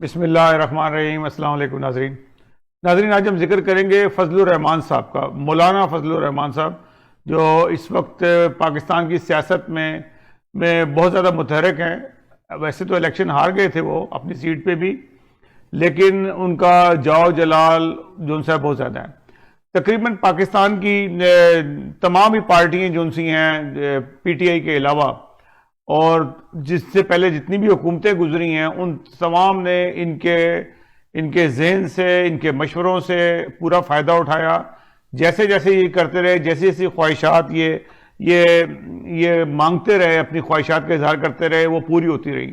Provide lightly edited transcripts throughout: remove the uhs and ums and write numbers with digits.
बिस्मिल्लाहिर्रहमानिर्रहीम। अस्सलाम वालेकुम नाज़रीन। आज हम जिक्र करेंगे फजलुर रहमान साहब का, मौलाना फजलुर रहमान साहब, जो इस वक्त पाकिस्तान की सियासत में बहुत ज़्यादा मुतहरक हैं। वैसे तो इलेक्शन हार गए थे वो अपनी सीट पे भी, लेकिन उनका जाओ जलाल जो उनसे बहुत ज़्यादा है। तकरीबन पाकिस्तान की तमाम ही पार्टियाँ जो उनसी हैं PTI के अलावा, और जिससे पहले जितनी भी हुकूमतें गुजरी हैं, उन तमाम ने इनके जहन से, इनके मशवरों से पूरा फ़ायदा उठाया। जैसे जैसे ये करते रहे, जैसे जैसी ख्वाहिशात ये मांगते रहे, अपनी ख्वाहिशात का इजहार करते रहे, वो पूरी होती रही।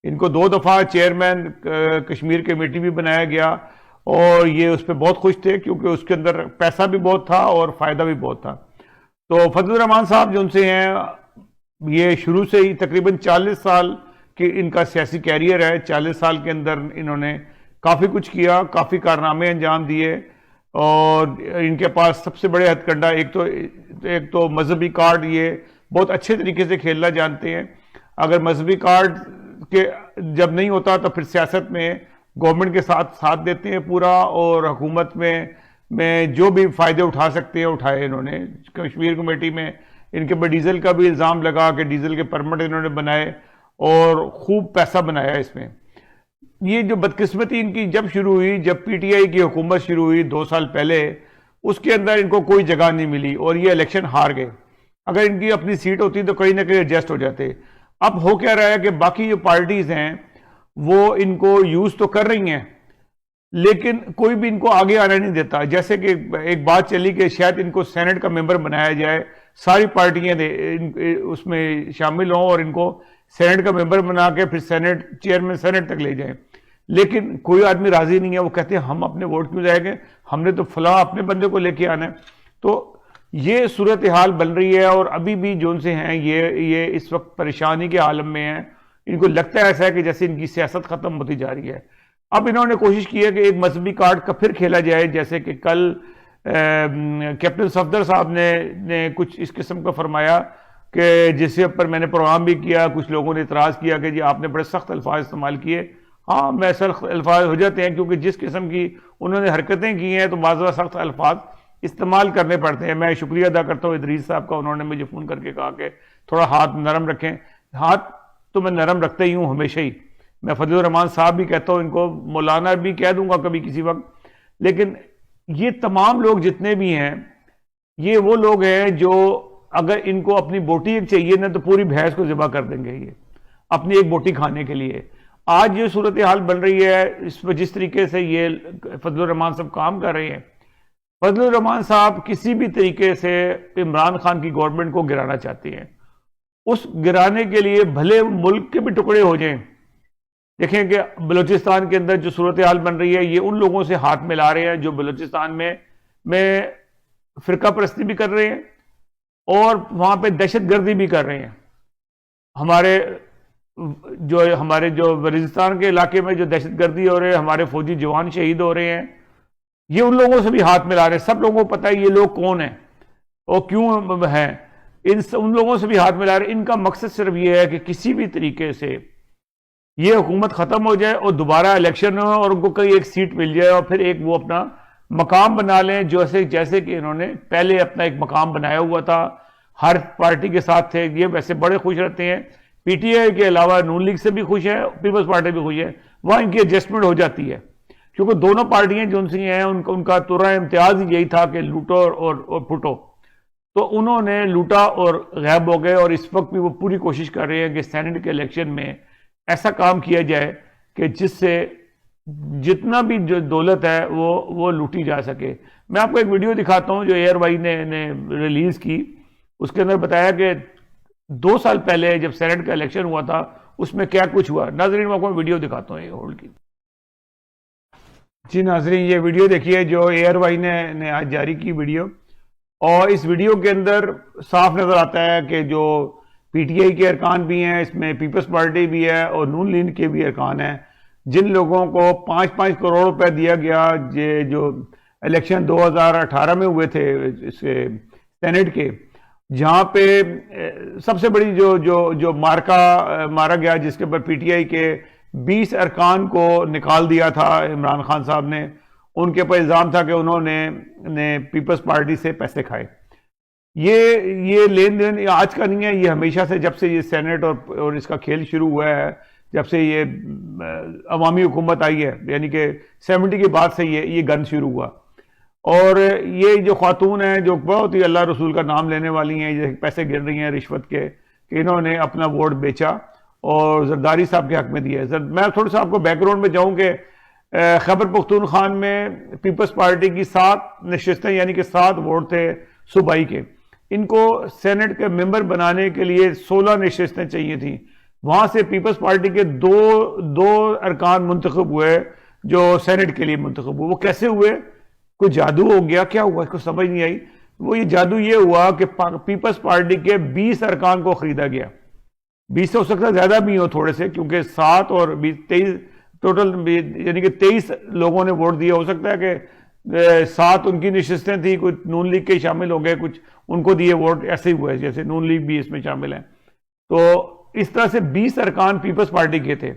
इनको 2 दफ़ा चेयरमैन कश्मीर कमेटी भी बनाया गया, और ये उस पर बहुत खुश थे क्योंकि उसके अंदर पैसा भी बहुत था और फ़ायदा भी बहुत था। तो फजलुर रहमान साहब जो उनसे हैं, ये शुरू से ही तकरीबन 40 साल की इनका सियासी कैरियर है। 40 साल के अंदर इन्होंने काफ़ी कुछ किया, काफ़ी कारनामे अंजाम दिए, और इनके पास सबसे बड़े हथकंडा एक तो मजहबी कार्ड, ये बहुत अच्छे तरीके से खेलना जानते हैं। अगर मजहबी कार्ड के जब नहीं होता तो फिर सियासत में गवर्नमेंट के साथ देते हैं पूरा, और हुकूमत में जो भी फ़ायदे उठा सकते हैं उठाए इन्होंने। कश्मीर कमेटी में इनके ऊपर डीजल का भी इल्ज़ाम लगा कि डीजल के परमिट इन्होंने बनाए और खूब पैसा बनाया इसमें। ये जो बदकिस्मती इनकी जब शुरू हुई, जब PTI की हुकूमत शुरू हुई 2 साल पहले, उसके अंदर इनको कोई जगह नहीं मिली और ये इलेक्शन हार गए। अगर इनकी अपनी सीट होती तो कहीं ना कहीं एडजस्ट हो जाते। अब हो क्या रहा है कि बाकी जो पार्टीज हैं वो इनको यूज तो कर रही हैं, लेकिन कोई भी इनको आगे आने नहीं देता। जैसे कि एक बात चली कि शायद इनको सेनेट का मेंबर बनाया जाए, सारी पार्टियां उसमें शामिल हों और इनको सेनेट का मेंबर बना के फिर चेयरमैन सेनेट तक ले जाएं, लेकिन कोई आदमी राजी नहीं है। वो कहते हैं हम अपने वोट क्यों जाएंगे, हमने तो फलां अपने बंदे को लेके आना है। तो ये सूरत हाल बन रही है, और अभी भी जो उनसे हैं ये इस वक्त परेशानी के आलम में हैं। इनको लगता है ऐसा है कि जैसे इनकी सियासत खत्म होती जा रही है। अब इन्होंने कोशिश की है कि एक मजहबी कार्ड का फिर खेला जाए, जैसे कि कल कैप्टन सफदर साहब ने कुछ इस किस्म का फरमाया कि जिसके ऊपर मैंने प्रोग्राम भी किया। कुछ लोगों ने इतराज़ किया कि जी आपने बड़े सख्त अल्फाज इस्तेमाल किए। हाँ, मैं सख्त अल्फाज हो जाते हैं क्योंकि जिस किस्म की उन्होंने हरकतें की हैं तो बाज़ सख्त अल्फाज इस्तेमाल करने पड़ते हैं। मैं शुक्रिया अदा करता हूँ इदरीस साहब का, उन्होंने मुझे फ़ोन करके कहा कि थोड़ा हाथ नरम रखें। हाथ तो मैं नरम रखता ही हूँ हमेशा ही। मैं फजलुर रहमान साहब भी कहता हूँ, इनको मौलाना भी कह दूंगा कभी किसी वक्त। लेकिन ये तमाम लोग जितने भी हैं, ये वो लोग हैं जो अगर इनको अपनी बोटी एक चाहिए ना तो पूरी भैंस को ज़िबा कर देंगे ये अपनी एक बोटी खाने के लिए। आज ये सूरत हाल बन रही है, इस पर जिस तरीके से ये फजलुर रहमान साहब काम कर रहे हैं। फजलुर रहमान साहब किसी भी तरीके से इमरान खान की गवर्नमेंट को गिराना चाहते हैं। उस गिराने के लिए भले मुल्क के भी टुकड़े हो जाएं। देखें कि बलूचिस्तान के अंदर जो सूरत हाल बन रही है, ये उन लोगों से हाथ मिला रहे हैं जो बलूचिस्तान में फिरका परस्ती भी कर रहे हैं और वहां पे दहशतगर्दी भी कर रहे हैं। हमारे जो बलूचिस्तान के इलाके में जो दहशतगर्दी हो रही है, हमारे फौजी जवान शहीद हो रहे हैं, ये उन लोगों से भी हाथ मिला रहे हैं। सब लोगों को पता है ये लोग कौन हैं और क्यों हैं। उन लोगों से भी हाथ मिला रहे हैं। इनका मकसद सिर्फ ये है कि किसी भी तरीके से ये हुकूमत खत्म हो जाए और दोबारा इलेक्शन हो और उनको कहीं एक सीट मिल जाए और फिर एक वो अपना मकाम बना लें, जैसे कि इन्होंने पहले अपना एक मकाम बनाया हुआ था। हर पार्टी के साथ थे, ये वैसे बड़े खुश रहते हैं। PTI के अलावा नून लीग से भी खुश है, पीपल्स पार्टी भी खुश है। वहां इनकी एडजस्टमेंट हो जाती है क्योंकि दोनों पार्टियां जो उनसी हैं उनका तुरा इम्तियाज यही था कि लूटो और फुटो। तो उन्होंने लूटा और गायब हो गए, और इस वक्त भी वो पूरी कोशिश कर रहे हैं कि सेनेट के इलेक्शन में ऐसा काम किया जाए कि जिससे जितना भी जो दौलत है वो लूटी जा सके। मैं आपको एक वीडियो दिखाता हूं जो एयरवाई ने रिलीज की। उसके अंदर बताया कि 2 साल पहले जब सेनेट का इलेक्शन हुआ था उसमें क्या कुछ हुआ। नाजरीन, मैं आपको वीडियो दिखाता हूं, ये होल्ड की। जी नाजरीन, ये वीडियो देखिए जो एयरवाई ने आज जारी की वीडियो, और इस वीडियो के अंदर साफ नजर आता है कि जो PTI के अरकान भी हैं, इसमें पीपल्स पार्टी भी है और नून लीग के भी अरकान हैं, जिन लोगों को 5-5 करोड़ रुपए दिया गया ये जो इलेक्शन 2018 में हुए थे इसके सेनेट के, जहां पे सबसे बड़ी जो मारा गया, जिसके ऊपर PTI के 20 अरकान को निकाल दिया था इमरान खान साहब ने। उनके ऊपर इल्ज़ाम था कि उन्होंने पीपल्स पार्टी से पैसे खाए। ये लेन देन आज का नहीं है, ये हमेशा से, जब से ये सेनेट और इसका खेल शुरू हुआ है, जब से ये अवामी हुकूमत आई है, यानी कि 70 के बाद से ये गन शुरू हुआ। और ये जो खातून हैं जो बहुत ही अल्लाह रसूल का नाम लेने वाली हैं, ये पैसे गिर रही हैं रिश्वत के, कि इन्होंने अपना वोट बेचा और जरदारी साहब के हक में दिया। मैं थोड़ा सा आपको बैकग्राउंड में जाऊं कि खैबर पख्तूनख्वा में पीपल्स पार्टी की 7 नशिस्तें, यानी कि 7 वोट थे सूबाई के। इनको सेनेट के मेंबर बनाने के लिए 16 नशिस्तें चाहिए थी। वहां से पीपल्स पार्टी के दो अरकान मुंतखब हुए जो सेनेट के लिए मुंतखब हुए। वो कैसे हुए? कोई जादू हो गया, क्या हुआ इसको समझ नहीं आई। वो ये जादू ये हुआ कि पीपल्स पार्टी के 20 अरकान को खरीदा गया। 20 से हो सकता है ज्यादा भी हो थोड़े से, क्योंकि 7 और 20 23 टोटल, यानी कि 23 लोगों ने वोट दिया। हो सकता है कि 7 उनकी नशिस्तें थी, कुछ नून लीग के शामिल हो गए, कुछ उनको दिए वोट, ऐसे ही हुआ है, जैसे नून लीग भी इसमें शामिल है। तो इस तरह से 20 अरकान पीपल्स पार्टी के थे,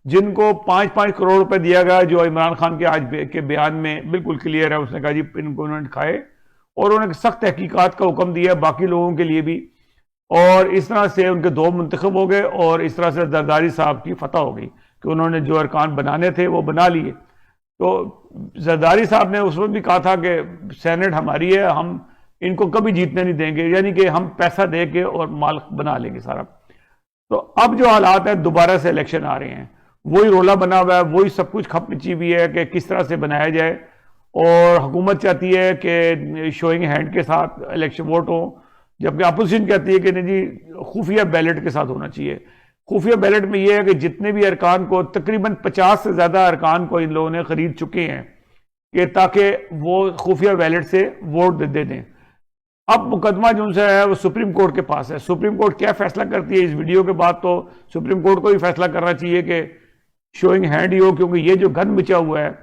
जिनको 5-5 करोड़ रुपए दिया गया, जो इमरान खान के आज के बयान में बिल्कुल क्लियर है। उसने कहा जी इनको उन्होंने खाए, और उन्होंने सख्त तहकीकात का हुक्म दिया बाकी लोगों के लिए भी। और इस तरह से उनके 2 मुंतखब हो गए, और इस तरह से जरदारी साहब की फतह हो गई कि उन्होंने जो अरकान बनाने थे वो बना लिए। तो जरदारी साहब ने उस वक्त भी कहा था कि सेनेट हमारी है, हम इनको कभी जीतने नहीं देंगे, यानी कि हम पैसा दे के और माल बना लेंगे सारा। तो अब जो हालात है, दोबारा से इलेक्शन आ रहे हैं, वही रोला बना हुआ है, वही सब कुछ खप मची हुई है कि किस तरह से बनाया जाए। और हुकूमत चाहती है कि शोइंग हैंड के साथ इलेक्शन वोट हो, जबकि अपोजिशन कहती है कि नहीं जी खुफिया बैलेट के साथ होना चाहिए। खुफिया बैलेट में यह है कि जितने भी अरकान को, तकरीबन 50 से ज्यादा अरकान को इन लोगों ने खरीद चुके हैं कि ताकि वो खुफिया बैलेट से वोट दे दें। अब मुकदमा जो है वो सुप्रीम कोर्ट के पास है। सुप्रीम कोर्ट क्या फैसला करती है, इस वीडियो के बाद तो सुप्रीम कोर्ट को ही फैसला करना चाहिए कि शोइंग हैंड ही हो, क्योंकि ये जो गन बिछा हुआ है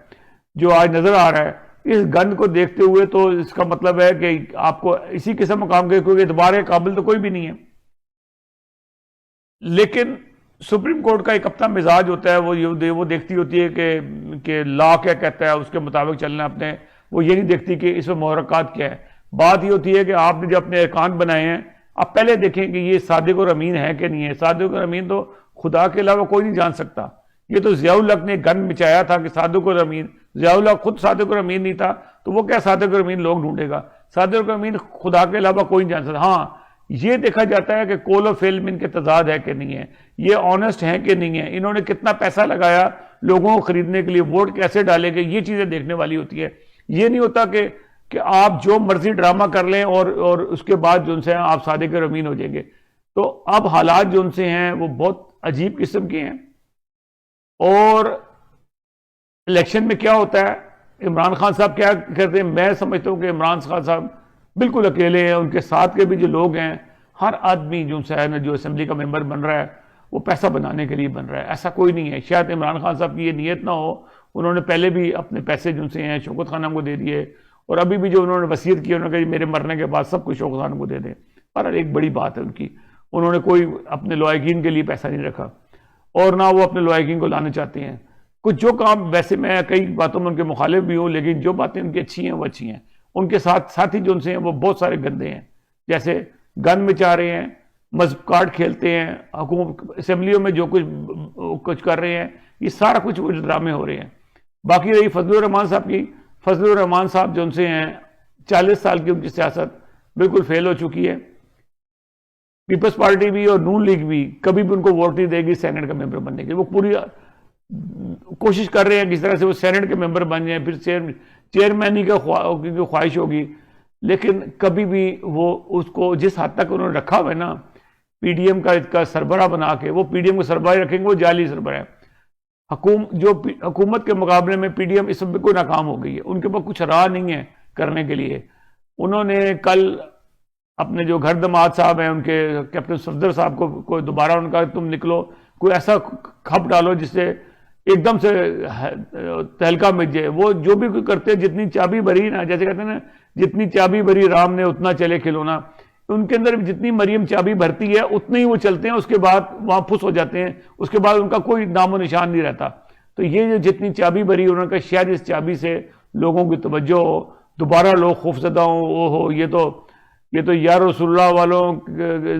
जो आज नजर आ रहा है, इस गन को देखते हुए तो इसका मतलब है कि आपको इसी किस्म मकाम के कोई एतबार के काबिल तो कोई भी नहीं है। लेकिन सुप्रीम कोर्ट का एक अपना मिजाज होता है, वो देखती होती है कि लॉ क्या कहता है, उसके मुताबिक चलना अपने। वो ये नहीं देखती कि इसमें मुहर्रकात क्या है। बात ये होती है कि आपने जो अपने अरकान बनाए हैं, आप पहले देखें कि ये सादिक और अमीन है कि नहीं है। सादिक और अमीन तो खुदा के अलावा कोई नहीं जान सकता। ये तो ज़ियाउल हक ने गन बिछाया था कि सादिक और अमीन, ज़ियाउल हक खुद सादिक और अमीन नहीं था, तो वो क्या सादिक और अमीन लोग ढूंढेगा? सादिक और अमीन खुदा के अलावा कोई नहीं जान सकता। हाँ, ये देखा जाता है कि कौल और फेल में इनके तजाद है कि नहीं है, ये ऑनेस्ट है कि नहीं है, इन्होंने कितना पैसा लगाया लोगों को खरीदने के लिए, वोट कैसे डाले गए, ये चीजें देखने वाली होती है। ये नहीं होता कि आप जो मर्जी ड्रामा कर लें और उसके बाद जो उनसे आप सादिक और अमीन हो जाएंगे। तो अब हालात जो उनसे हैं वो बहुत अजीब किस्म के हैं। और इलेक्शन में क्या होता है, इमरान खान साहब क्या करते हैं? मैं समझता हूं कि इमरान खान साहब बिल्कुल अकेले हैं। उनके साथ के भी जो लोग हैं, हर आदमी जो है ना, जो असेंबली का मेंबर बन रहा है, वो पैसा बनाने के लिए बन रहा है। ऐसा कोई नहीं है। शायद इमरान खान साहब की ये नीयत ना हो। उन्होंने पहले भी अपने पैसे जो से हैं शौकत खान को दे दिए, और अभी भी जो उन्होंने वसीयत की, उन्होंने कहा मेरे मरने के बाद सब कुछ शौकत खान को दे दें। पर एक बड़ी बात है उनकी, उन्होंने कोई अपने लॉयकीन के लिए पैसा नहीं रखा, और ना वो अपने लॉयकीन को लाने चाहते हैं। कुछ जो काम, वैसे मैं कई बातों में उनके मुखालिफ भी हूँ, लेकिन जो बातें उनकी अच्छी हैं वो अच्छी हैं। उनके साथी जो उनसे हैं वो बहुत सारे गंदे हैं, जैसे गन में चाह रहे हैं, मजहब कार्ड खेलते हैं, हुकूमत असेंबलियों में जो कुछ कर रहे हैं, ये सारा कुछ ड्रामे हो रहे हैं। बाकी रही फजलुर रहमान साहब की, फजलुर रहमान साहब जो उनसे हैं, 40 साल की उनकी सियासत बिल्कुल फेल हो चुकी है। पीपल्स पार्टी भी और नून लीग भी कभी भी उनको वोट नहीं देगी सेनेट का मेंबर बनने के। वो पूरी कोशिश कर रहे हैं किस तरह से वो सेनेट के मेंबर बन जाए, फिर चेयरमैन की ख्वाहिश होगी, लेकिन कभी भी वो उसको जिस हद तक उन्होंने रखा हुआ है ना, पीडीएम का सरबराह बना के, वो पीडीएम को सरबराह रखेंगे, वो जाली सरबराह। हुकूमत के मुकाबले में पीडीएम इस बिल्कुल नाकाम हो गई है। उनके पास कुछ राह नहीं है करने के लिए। उन्होंने कल अपने जो घर दमाद साहब हैं, उनके कैप्टन सफदर साहब को दोबारा उनका तुम निकलो, कोई ऐसा खप डालो जिससे एकदम से तहलका मच जाए। वो जो भी कोई करते हैं, जितनी चाबी भरी ना, जैसे कहते हैं ना, जितनी चाबी भरी राम ने उतना चले खिलौना, उनके अंदर जितनी मरियम चाबी भरती है उतने ही वो चलते हैं, उसके बाद वहां फुस हो जाते हैं, उसके बाद उनका कोई नामो निशान नहीं रहता। तो ये जो जितनी चाबी भरी उन्होंने कहा शायद इस चाबी से लोगों की तवज्जो हो, दोबारा लोग खौफजदा हो, ये तो या रसूलुल्लाह वालों,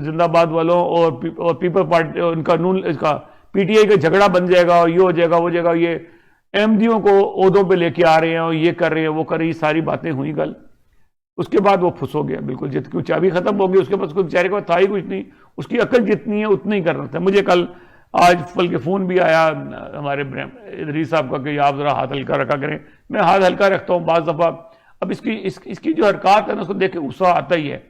जिंदाबाद वालों और पीपल पार्टी उनका नून इसका पीटीआई का झगड़ा बन जाएगा और ये हो जाएगा वो जाएगा, ये अहमदियों को ओहदों पे लेके आ रहे हैं और ये कर रहे हैं वो कर रहे हैं, सारी बातें हुई गल। उसके बाद वो फुस हो गया बिल्कुल, जितनी चाबी खत्म हो गई उसके बाद उसको बेचारे के पास था ही कुछ नहीं, उसकी अकल जितनी है उतना ही कर रहा था। मुझे कल आज फल के फ़ोन भी आया हमारे इदरीस साहब का कि आप ज़रा हाथ हल्का रखा करें। मैं हाथ हल्का रखता हूँ बाज़ दफ़ा। अब इसकी जो हरकत है ना उसको देख के गुस्सा आता ही है,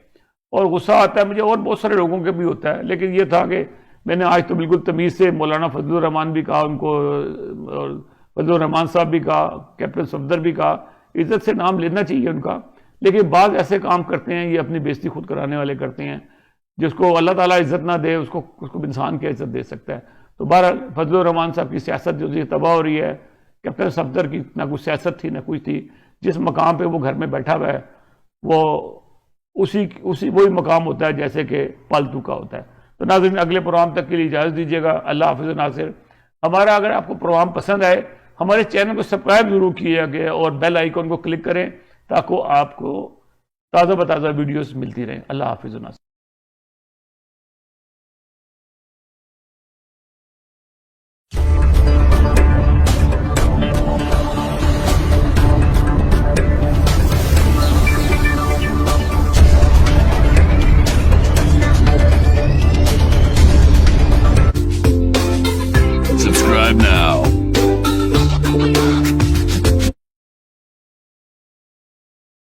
और गुस्सा आता है मुझे और बहुत सारे लोगों के भी होता है। लेकिन ये था कि मैंने आज तो बिल्कुल तमीज़ से मौलाना फजलुर रहमान भी कहा उनको, और फजलुर रहमान साहब भी कहा, कैप्टन सफदर भी कहा, इज़्ज़त से नाम लेना चाहिए उनका। लेकिन बाज़ ऐसे काम करते हैं, ये अपनी बेइज्जती खुद कराने वाले करते हैं, जिसको अल्लाह ताला इज़्ज़त ना दे उसको इंसान क्या इज़्ज़त दे सकता है। तो बहरहाल फजलुर रहमान साहब की सियासत जो तबाह हो रही है, कैप्टन सफदर की ना कुछ सियासत थी ना कुछ थी, जिस मकाम पे वो घर में बैठा हुआ है वो उसी वही मकाम होता है जैसे कि पालतू का होता है। तो नाज़रीन अगले प्रोग्राम तक के लिए इजाज़त दीजिएगा। अल्लाह हाफ़िज़ नासिर। हमारा अगर आपको प्रोग्राम पसंद आए हमारे चैनल को सब्सक्राइब जरूर कीजिएगा और बेल आइकन को क्लिक करें ताकि आपको ताज़ा बताज़ा वीडियोस मिलती रहें। अल्लाह हाफ़िज़ नासिर।